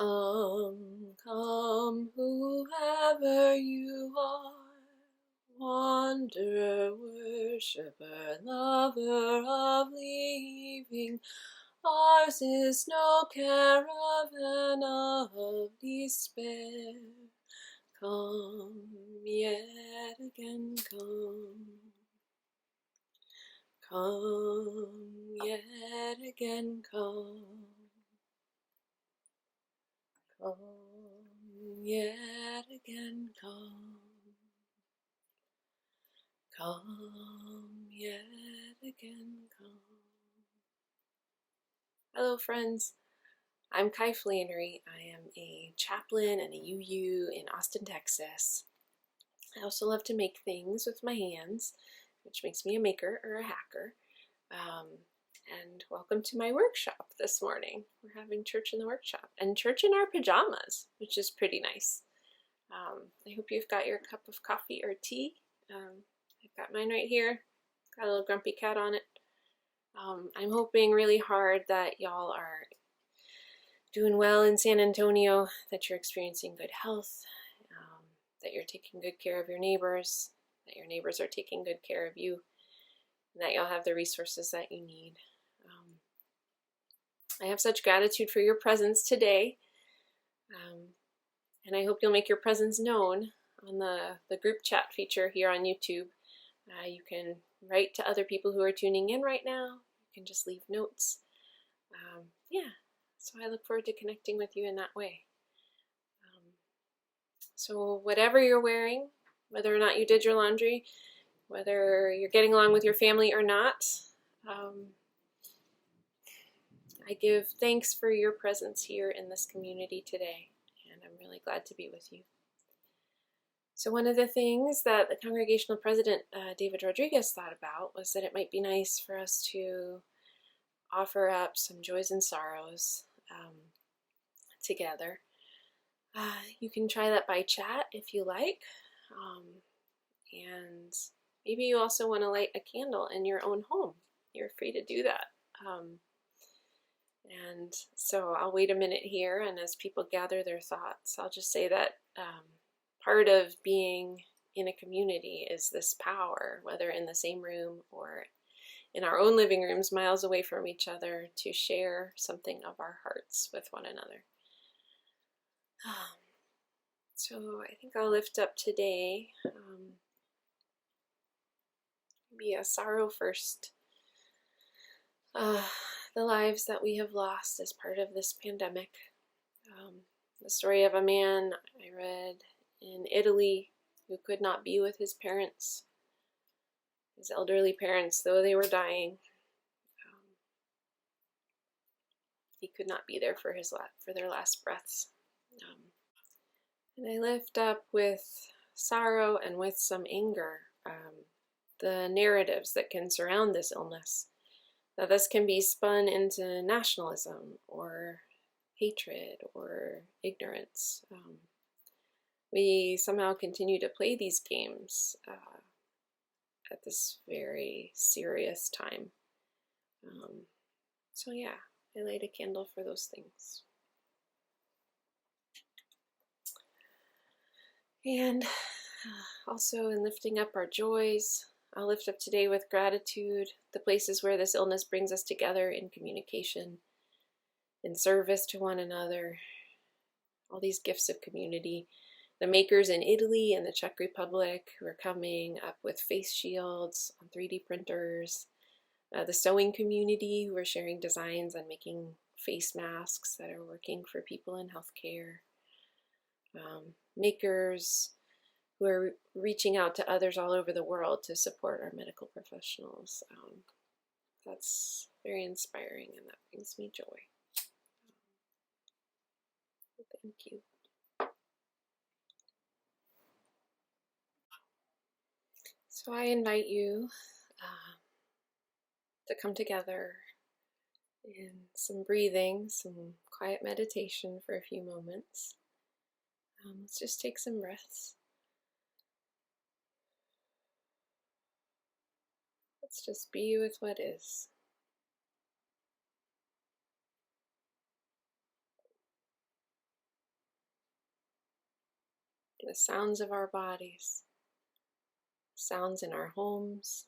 Come, come, whoever you are, wanderer, worshipper, lover of leaving. Ours is no caravan of despair. Come, yet again come. Come, yet again come. Come, yet again come. Come, yet again come. Hello, friends. I'm Kye Flannery. I am a chaplain and a UU in Austin, Texas. I also love to make things with my hands, which makes me a maker or a hacker. And welcome to my workshop this morning. We're having church in the workshop and church in our pajamas, which is pretty nice. I hope you've got your cup of coffee or tea. I've got mine right here. Got a little grumpy cat on it. I'm hoping really hard that y'all are doing well in San Antonio, that you're experiencing good health, that you're taking good care of your neighbors, that your neighbors are taking good care of you, and that y'all have the resources that you need. I have such gratitude for your presence today, and I hope you'll make your presence known on the group chat feature here on YouTube. You can write to other people who are tuning in right now. You can just leave notes. So I look forward to connecting with you in that way. So whatever you're wearing, whether or not you did your laundry, whether you're getting along with your family or not, I give thanks for your presence here in this community today, and I'm really glad to be with you. So one of the things that the congregational president, David Rodriguez, thought about was that it might be nice for us to offer up some joys and sorrows together. You can try that by chat if you like, and maybe you also want to light a candle in your own home. You're free to do that. And so I'll wait a minute here, and as people gather their thoughts, I'll just say that part of being in a community is this power, whether in the same room or in our own living rooms miles away from each other, to share something of our hearts with one another. So I think I'll lift up today maybe a sorrow first. The lives that we have lost as part of this pandemic. The story of a man I read in Italy who could not be with his parents, his elderly parents, though they were dying. He could not be there for their last breaths. And I lift up with sorrow and with some anger the narratives that can surround this illness. That this can be spun into nationalism or hatred or ignorance. We somehow continue to play these games at this very serious time. So yeah, I light a candle for those things. And also in lifting up our joys, I'll lift up today with gratitude the places where this illness brings us together in communication, in service to one another, all these gifts of community. The makers in Italy and the Czech Republic who are coming up with face shields on 3D printers. The sewing community who are sharing designs on making face masks that are working for people in healthcare. Makers who are reaching out to others all over the world to support our medical professionals. That's very inspiring, and that brings me joy. Thank you. So I invite you to come together in some breathing, some quiet meditation for a few moments. Let's just take some breaths. Let's just be with what is. the sounds of our bodies, sounds in our homes,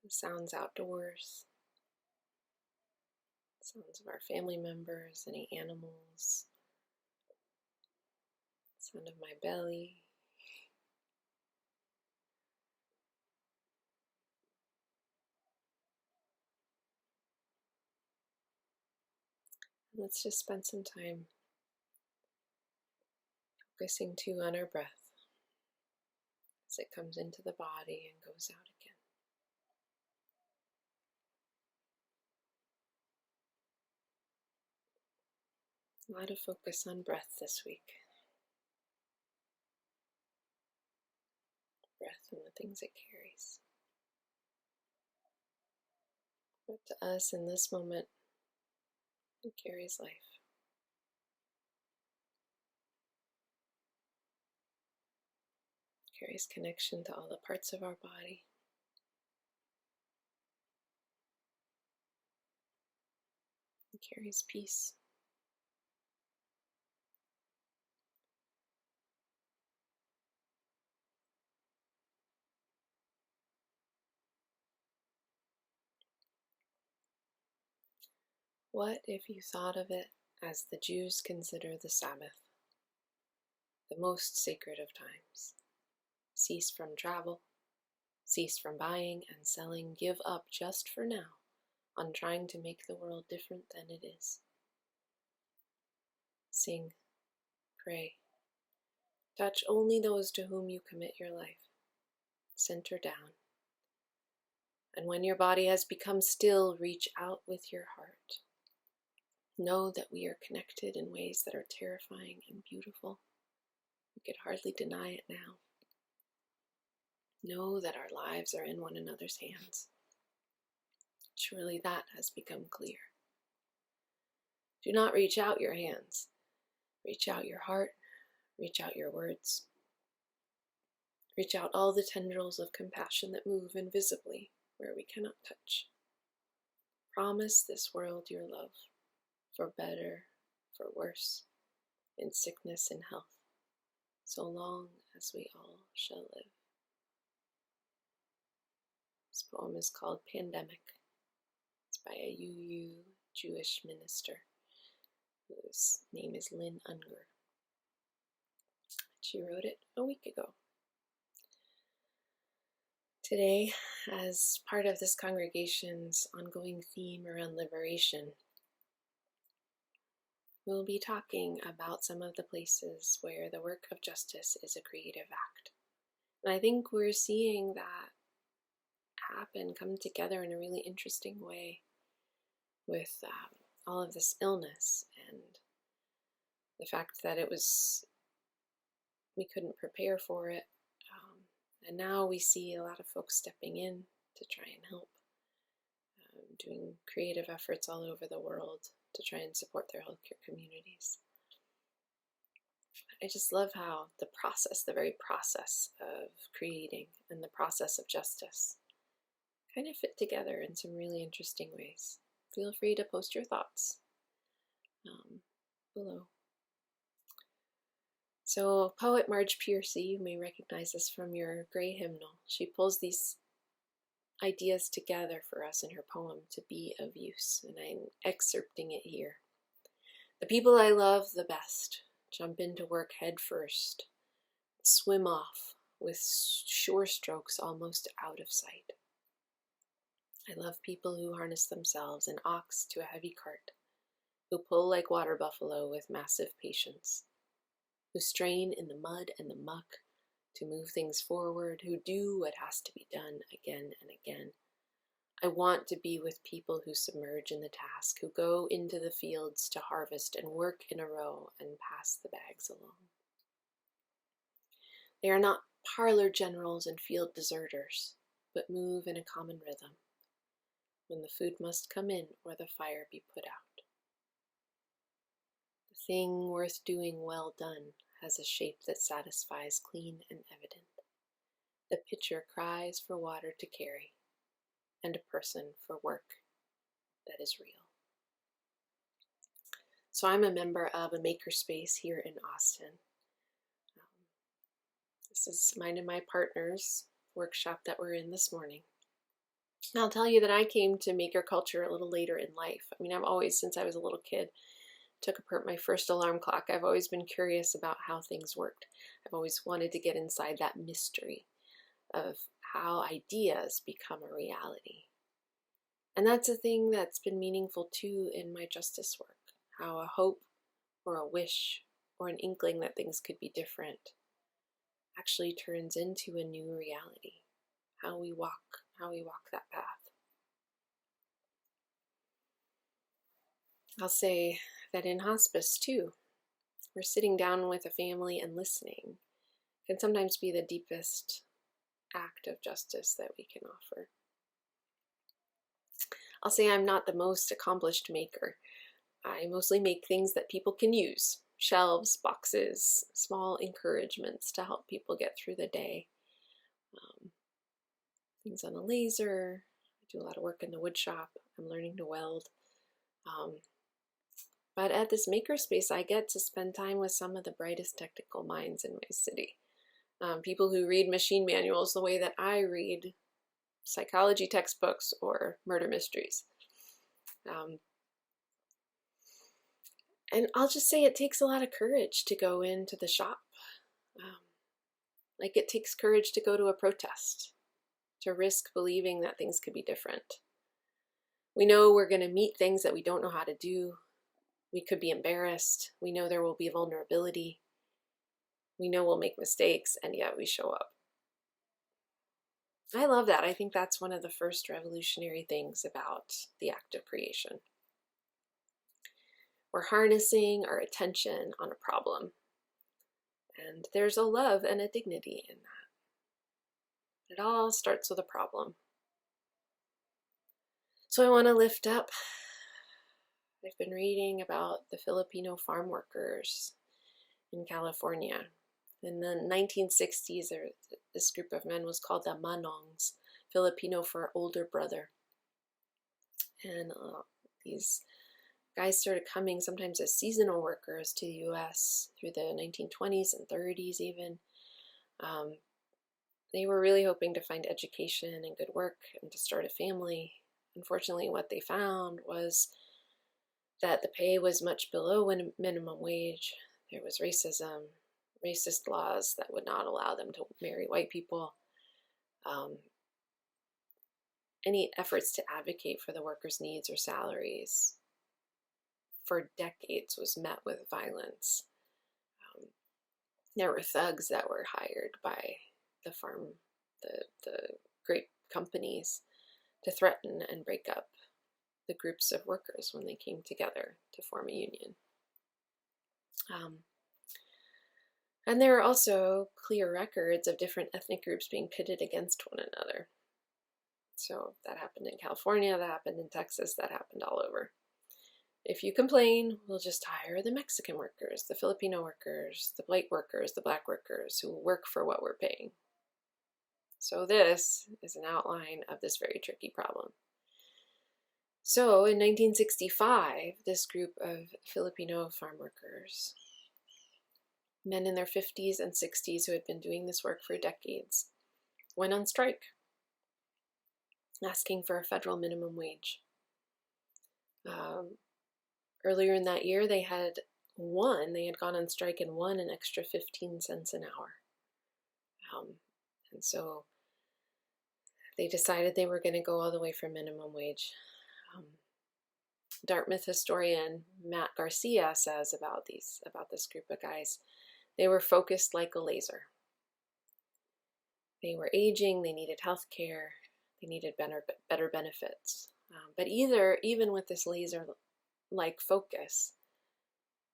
the sounds outdoors, sounds of our family members, any animals, sound of my belly. Let's just spend some time focusing too on our breath as it comes into the body and goes out again. A lot of focus on breath this week. Breath and the things it carries. But to us in this moment, it carries life. It carries connection to all the parts of our body. It carries peace. What if you thought of it as the Jews consider the Sabbath, the most sacred of times? Cease from travel, cease from buying and selling, give up just for now on trying to make the world different than it is. Sing, pray, touch only those to whom you commit your life. Center down. And when your body has become still, reach out with your heart. Know that we are connected in ways that are terrifying and beautiful. We could hardly deny it now. Know that our lives are in one another's hands. Surely that has become clear. Do not reach out your hands. Reach out your heart. Reach out your words. Reach out all the tendrils of compassion that move invisibly where we cannot touch. Promise this world your love, for better, for worse, in sickness and health, so long as we all shall live. This poem is called Pandemic. It's by a UU Jewish minister whose name is Lynn Unger. She wrote it a week ago. Today, as part of this congregation's ongoing theme around liberation, we'll be talking about some of the places where the work of justice is a creative act. And I think we're seeing that happen, come together in a really interesting way with all of this illness and the fact that we couldn't prepare for it. And now we see a lot of folks stepping in to try and help, doing creative efforts all over the world to try and support their healthcare communities. I just love how the very process of creating and the process of justice kind of fit together in some really interesting ways. Feel free to post your thoughts below. So poet Marge Piercy, you may recognize this from your Gray hymnal. She pulls these ideas together for us in her poem to be of use, and I'm excerpting it here. The people I love the best jump into work head first, swim off with shore strokes almost out of sight. I love people who harness themselves, an ox to a heavy cart, who pull like water buffalo with massive patience, who strain in the mud and the muck to move things forward, who do what has to be done again and again. I want to be with people who submerge in the task, who go into the fields to harvest and work in a row and pass the bags along. They are not parlor generals and field deserters, but move in a common rhythm, when the food must come in or the fire be put out. The thing worth doing well done has a shape that satisfies clean and evident. The pitcher cries for water to carry, and a person for work that is real. So I'm a member of a makerspace here in Austin, This is mine and my partner's workshop that we're in this morning. And I'll tell you that I came to maker culture a little later in life. I mean, I've always, since I was a little kid, took apart my first alarm clock. I've always been curious about how things worked. I've always wanted to get inside that mystery of how ideas become a reality. And that's a thing that's been meaningful too in my justice work, how a hope or a wish or an inkling that things could be different actually turns into a new reality, how we walk that path. I'll say that in hospice too, where sitting down with a family and listening can sometimes be the deepest act of justice that we can offer. I'll say I'm not the most accomplished maker. I mostly make things that people can use. Shelves, boxes, small encouragements to help people get through the day. Things on a laser. I do a lot of work in the wood shop. I'm learning to weld. But at this makerspace, I get to spend time with some of the brightest technical minds in my city. People who read machine manuals the way that I read psychology textbooks or murder mysteries. And I'll just say it takes a lot of courage to go into the shop. Like it takes courage to go to a protest, to risk believing that things could be different. We know we're going to meet things that we don't know how to do. We could be embarrassed. We know there will be vulnerability. We know we'll make mistakes, and yet we show up. I love that. I think that's one of the first revolutionary things about the act of creation. We're harnessing our attention on a problem. And there's a love and a dignity in that. It all starts with a problem. So I want to lift up. I've been reading about the Filipino farm workers in California. In the 1960s, this group of men was called the Manongs, Filipino for older brother. And these guys started coming sometimes as seasonal workers to the U.S. through the 1920s and 30s even. They were really hoping to find education and good work and to start a family. Unfortunately, what they found was that the pay was much below minimum wage. There was racism, racist laws that would not allow them to marry white people. Any efforts to advocate for the workers' needs or salaries for decades was met with violence. There were thugs that were hired by the great companies to threaten and break up the groups of workers when they came together to form a union. And there are also clear records of different ethnic groups being pitted against one another. So that happened in California, that happened in Texas, that happened all over. If you complain, we'll just hire the Mexican workers, the Filipino workers, the white workers, the black workers who will work for what we're paying. So this is an outline of this very tricky problem. So in 1965, this group of Filipino farm workers, men in their 50s and 60s who had been doing this work for decades, went on strike, asking for a federal minimum wage. Earlier in that year, they had gone on strike and won an extra 15 cents an hour. And so they decided they were going to go all the way for minimum wage. Dartmouth historian Matt Garcia says about this group of guys, they were focused like a laser. They were aging, they needed health care, they needed better benefits. But even with this laser-like focus,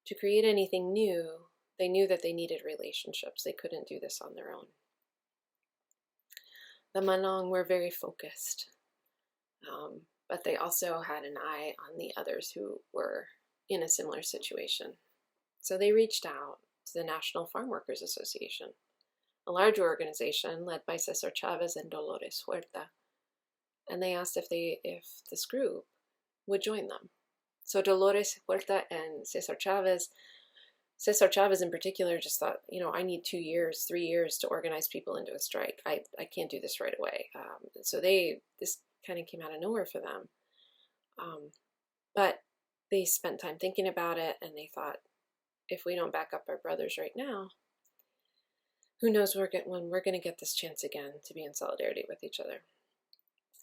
to create anything new, they knew that they needed relationships. They couldn't do this on their own. The Manong were very focused, but they also had an eye on the others who were in a similar situation. So they reached out to the National Farm Workers Association, a large organization led by Cesar Chavez and Dolores Huerta, and they asked if this group would join them. So Dolores Huerta and Cesar Chavez Cesar Chavez in particular just thought, I need 2 years, 3 years to organize people into a strike. I can't do this right away. So this kind of came out of nowhere for them. But they spent time thinking about it, and they thought, if we don't back up our brothers right now, who knows when we're going to get this chance again to be in solidarity with each other.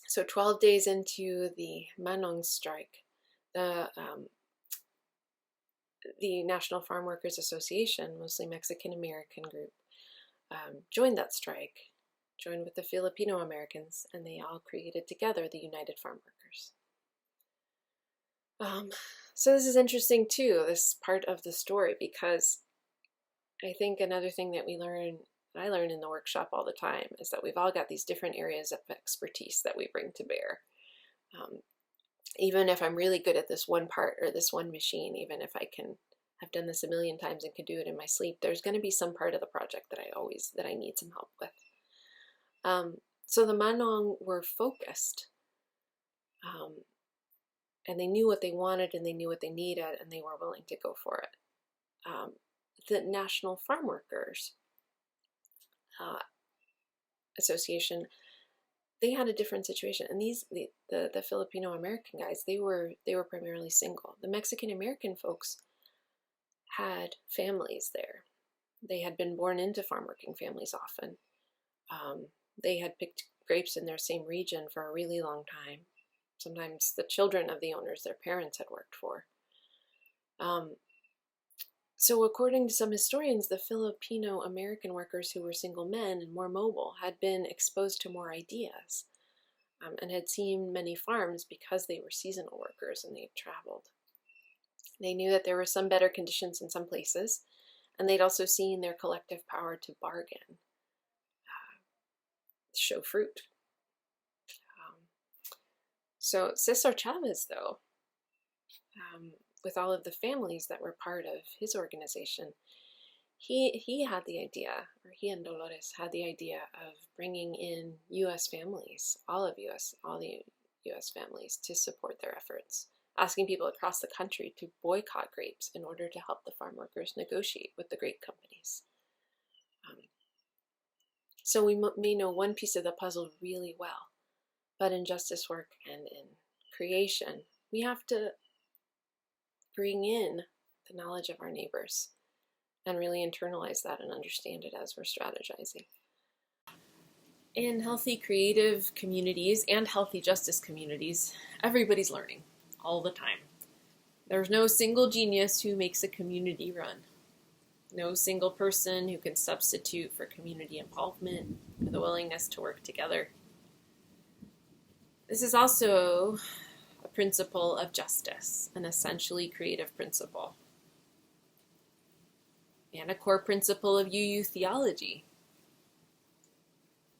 So 12 days into the Manong strike, the National Farm Workers Association, mostly Mexican-American group, joined that strike, joined with the Filipino Americans, and they all created together the United Farm Workers. So this is interesting too, this part of the story, because I think another thing that I learn in the workshop all the time, is that we've all got these different areas of expertise that we bring to bear. Even if I'm really good at this one part or this one machine, even if I've done this a million times and can do it in my sleep, there's going to be some part of the project that I need some help with. So the Manong were focused, and they knew what they wanted and they knew what they needed, and they were willing to go for it. The National Farm Workers Association, they had a different situation, and the Filipino American guys, they were primarily single. The Mexican American folks had families there. They had been born into farm working families often. They had picked grapes in their same region for a really long time. Sometimes the children of the owners their parents had worked for. So according to some historians, the Filipino American workers who were single men and more mobile had been exposed to more ideas, and had seen many farms because they were seasonal workers and they'd traveled. They knew that there were some better conditions in some places, and they'd also seen their collective power to bargain show fruit. So Cesar Chavez, though, with all of the families that were part of his organization, he had the idea, or he and Dolores had the idea of bringing in U.S. families, all the U.S. families, to support their efforts, asking people across the country to boycott grapes in order to help the farm workers negotiate with the grape companies. So we may know one piece of the puzzle really well, but in justice work and in creation, we have to bring in the knowledge of our neighbors and really internalize that and understand it as we're strategizing. In healthy creative communities and healthy justice communities, everybody's learning all the time. There's no single genius who makes a community run. No single person who can substitute for community involvement or the willingness to work together. This is also a principle of justice, an essentially creative principle, and a core principle of UU theology,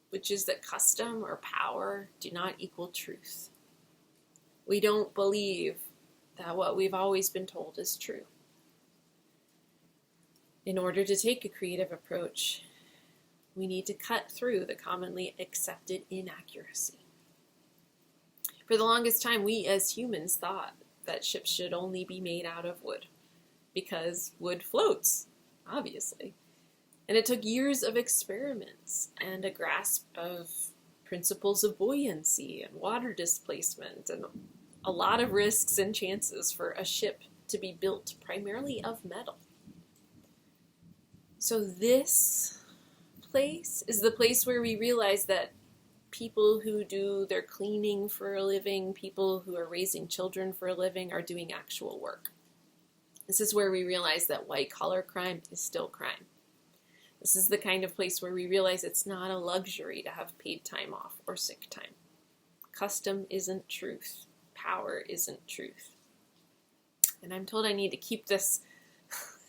which is that custom or power do not equal truth. We don't believe that what we've always been told is true. In order to take a creative approach, we need to cut through the commonly accepted inaccuracy. For the longest time, we as humans thought that ships should only be made out of wood, because wood floats, obviously. And it took years of experiments and a grasp of principles of buoyancy and water displacement and a lot of risks and chances for a ship to be built primarily of metal. So this place is the place where we realize that people who do their cleaning for a living, people who are raising children for a living, are doing actual work. This is where we realize that white-collar crime is still crime. This is the kind of place where we realize it's not a luxury to have paid time off or sick time. Custom isn't truth. Power isn't truth. And I'm told I need to keep this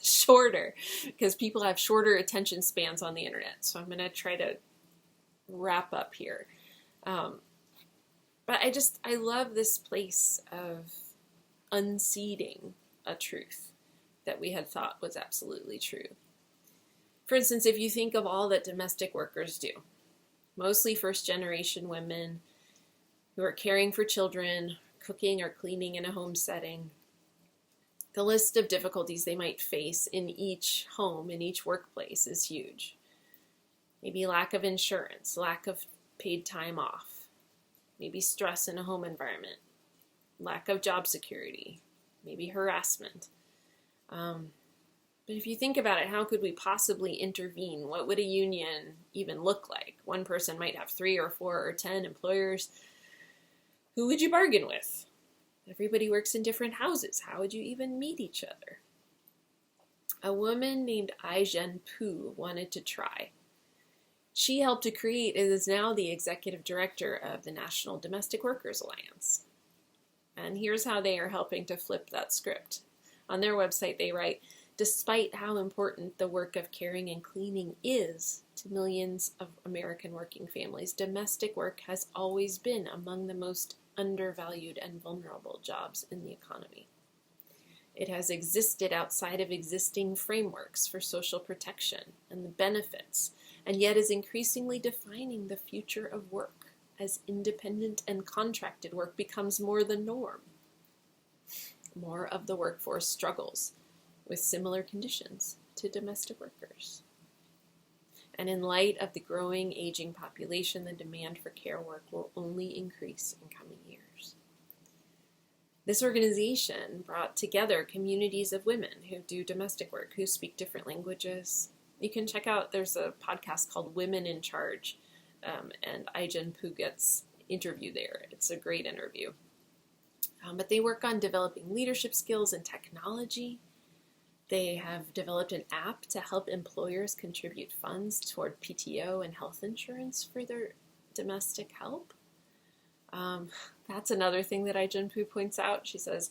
shorter because people have shorter attention spans on the internet. So I'm going to try to wrap up here. But I love this place of unseating a truth that we had thought was absolutely true. For instance, if you think of all that domestic workers do, mostly first-generation women who are caring for children, cooking or cleaning in a home setting, The list of difficulties they might face in each home, in each workplace, is huge. Maybe lack of insurance, lack of paid time off, maybe stress in a home environment, lack of job security, maybe harassment. But if you think about it, how could we possibly intervene? What would a union even look like? One person might have 3 or 4 or 10 employers. Who would you bargain with? Everybody works in different houses. How would you even meet each other? A woman named Ai-jen Poo wanted to try. She helped to create and is now the executive director of the National Domestic Workers Alliance. And here's how they are helping to flip that script. On their website, they write, despite how important the work of caring and cleaning is to millions of American working families, domestic work has always been among the most undervalued and vulnerable jobs in the economy. It has existed outside of existing frameworks for social protection and the benefits, and yet is increasingly defining the future of work as independent and contracted work becomes more the norm. More of the workforce struggles with similar conditions to domestic workers. And in light of the growing aging population, the demand for care work will only increase in coming years. This organization brought together communities of women who do domestic work, who speak different languages. You can check out, there's a podcast called Women in Charge, and Ai-jen Poo gets interviewed there. It's a great interview. But they work on developing leadership skills and technology. They have developed an app to help employers contribute funds toward PTO and health insurance for their domestic help. That's another thing that Ai-jen Poo points out. She says,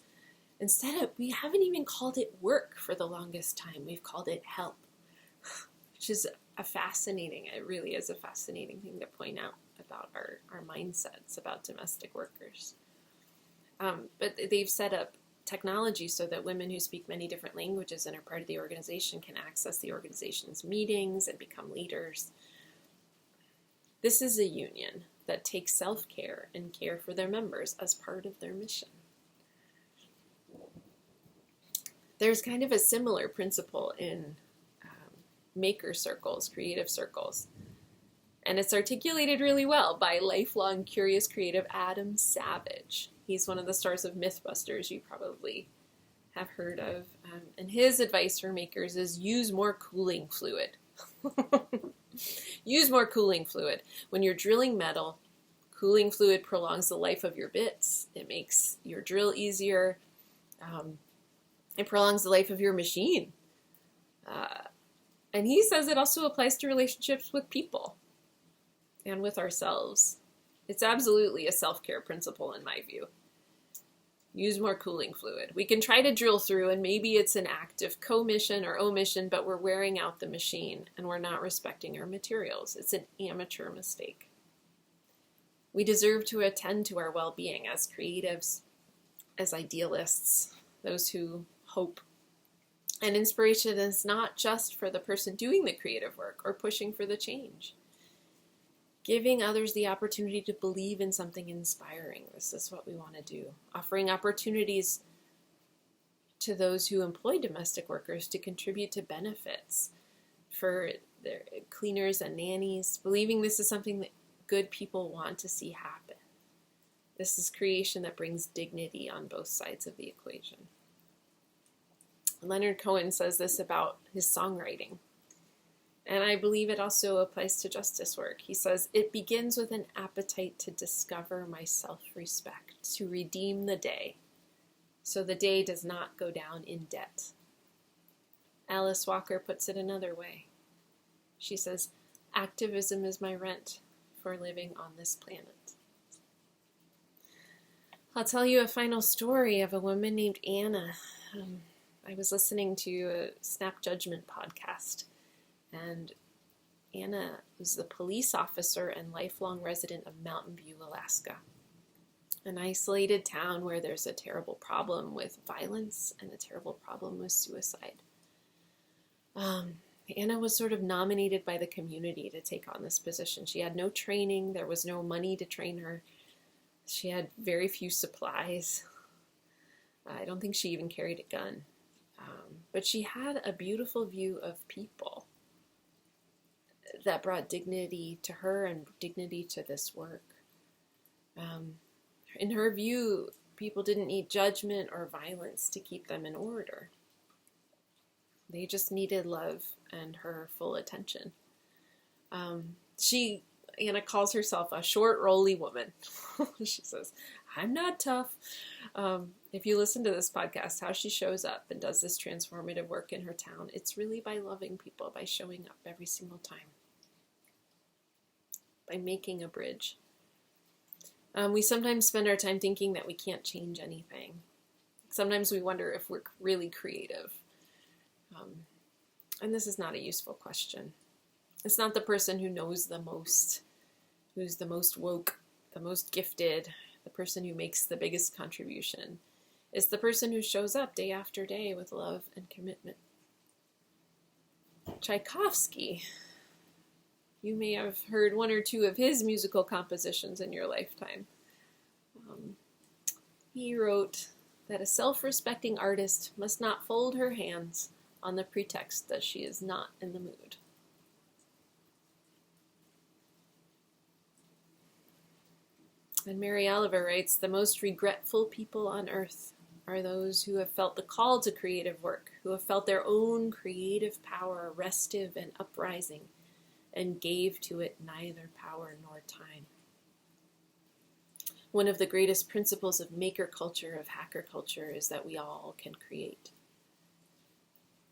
we haven't even called it work for the longest time. We've called it help, which is it really is a fascinating thing to point out about our mindsets about domestic workers. But they've set up technology so that women who speak many different languages and are part of the organization can access the organization's meetings and become leaders. This is a union that takes self-care and care for their members as part of their mission. There's kind of a similar principle in maker circles, creative circles. And it's articulated really well by lifelong curious creative Adam Savage. He's one of the stars of Mythbusters you probably have heard of. And his advice for makers is use more cooling fluid. Use more cooling fluid. When you're drilling metal, cooling fluid prolongs the life of your bits. It makes your drill easier. It prolongs the life of your machine. And he says it also applies to relationships with people and with ourselves. It's absolutely a self-care principle in my view. Use more cooling fluid. We can try to drill through, and maybe it's an act of commission or omission, but we're wearing out the machine and we're not respecting our materials. It's an amateur mistake. We deserve to attend to our well-being as creatives, as idealists, those who hope. And inspiration is not just for the person doing the creative work or pushing for the change. Giving others the opportunity to believe in something inspiring. This is what we want to do. Offering opportunities to those who employ domestic workers to contribute to benefits for their cleaners and nannies. Believing this is something that good people want to see happen. This is creation that brings dignity on both sides of the equation. Leonard Cohen says this about his songwriting. And I believe it also applies to justice work. He says, it begins with an appetite to discover my self-respect, to redeem the day, so the day does not go down in debt. Alice Walker puts it another way. She says, activism is my rent for living on this planet. I'll tell you a final story of a woman named Anna. I was listening to a Snap Judgment podcast. And Anna was the police officer and lifelong resident of Mountain View, Alaska, an isolated town where there's a terrible problem with violence and a terrible problem with suicide. Anna was sort of nominated by the community to take on this position. She had no training. There was no money to train her. She had very few supplies. I don't think she even carried a gun. but she had a beautiful view of people that brought dignity to her and dignity to this work. In her view, people didn't need judgment or violence to keep them in order. They just needed love and her full attention. Anna calls herself a short, rolly woman. She says, I'm not tough. If you listen to this podcast, how she shows up and does this transformative work in her town, it's really by loving people, by showing up every single time, by making a bridge. We sometimes spend our time thinking that we can't change anything. Sometimes we wonder if we're really creative. And this is not a useful question. It's not the person who knows the most, who's the most woke, the most gifted, the person who makes the biggest contribution. It's the person who shows up day after day with love and commitment. Tchaikovsky. You may have heard one or two of his musical compositions in your lifetime. He wrote that a self-respecting artist must not fold her hands on the pretext that she is not in the mood. And Mary Oliver writes, the most regretful people on earth are those who have felt the call to creative work, who have felt their own creative power restive and uprising, and gave to it neither power nor time. One of the greatest principles of maker culture, of hacker culture, is that we all can create.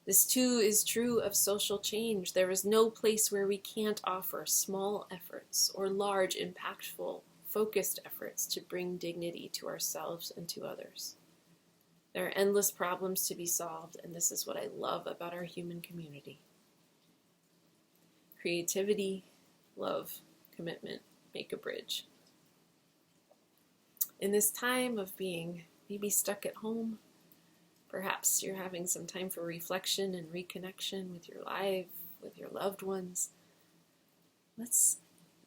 This too is true of social change. There is no place where we can't offer small efforts or large, impactful, focused efforts to bring dignity to ourselves and to others. There are endless problems to be solved, and this is what I love about our human community. Creativity, love, commitment, make a bridge. In this time of being maybe stuck at home, perhaps you're having some time for reflection and reconnection with your life, with your loved ones. Let's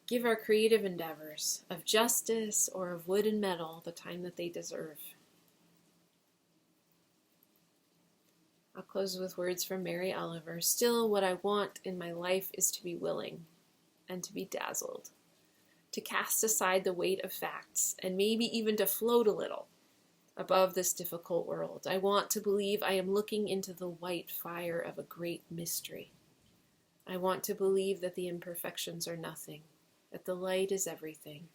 give our creative endeavors of justice or of wood and metal the time that they deserve. I'll close with words from Mary Oliver. Still, what I want in my life is to be willing and to be dazzled, to cast aside the weight of facts and maybe even to float a little above this difficult world. I want to believe I am looking into the white fire of a great mystery. I want to believe that the imperfections are nothing, that the light is everything,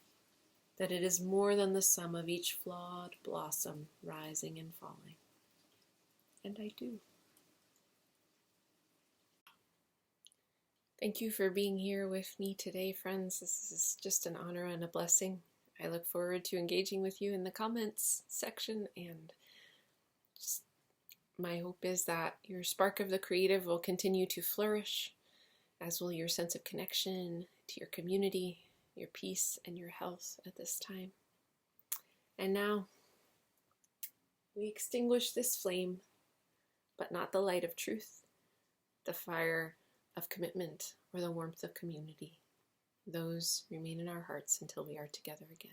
that it is more than the sum of each flawed blossom rising and falling. And I do. Thank you for being here with me today, friends. This is just an honor and a blessing. I look forward to engaging with you in the comments section, and just my hope is that your spark of the creative will continue to flourish, as will your sense of connection to your community, your peace, and your health at this time. And now, we extinguish this flame, but not the light of truth, the fire of commitment, or the warmth of community. Those remain in our hearts until we are together again.